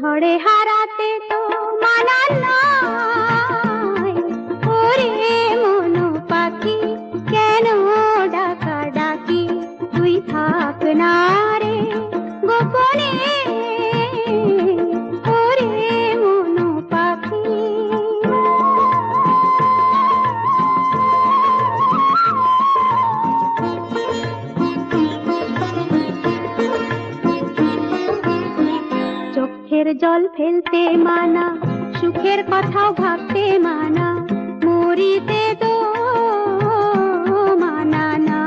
ঝড়ে হারাতে তো মানা নয়। ওরে মন পাখি কেন ডাকা ডাকি, তুই থাক না রে গোপনে। ওরে মন পাখি চোখের জল ফেলতে মানা, সুখের কথাও ভাবতে মানা, মরিতে তো মানা না।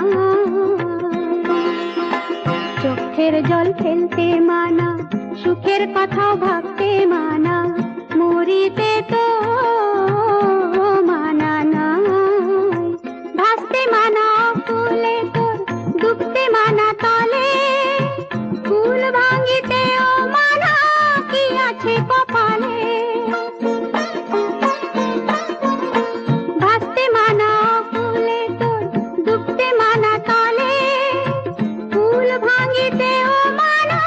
চোখের জল ফেলতে মানা, সুখের কথাও ভাবতে মানা, মরিতে তো মানা না। ভাসতে মানা ফুলে তোর, ডুবতে মানা তলে, ফুল ভাঙিতেও মানা, কি আছে কপালে। ভাসতে মানা ফুলে তোর, ডুবতে মানা তলে, ফুল ভাঙিতেও মানা,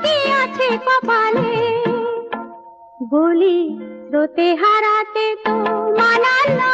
কি আছে কপালে। বলি স্রোতে হারাতে তো মানা না।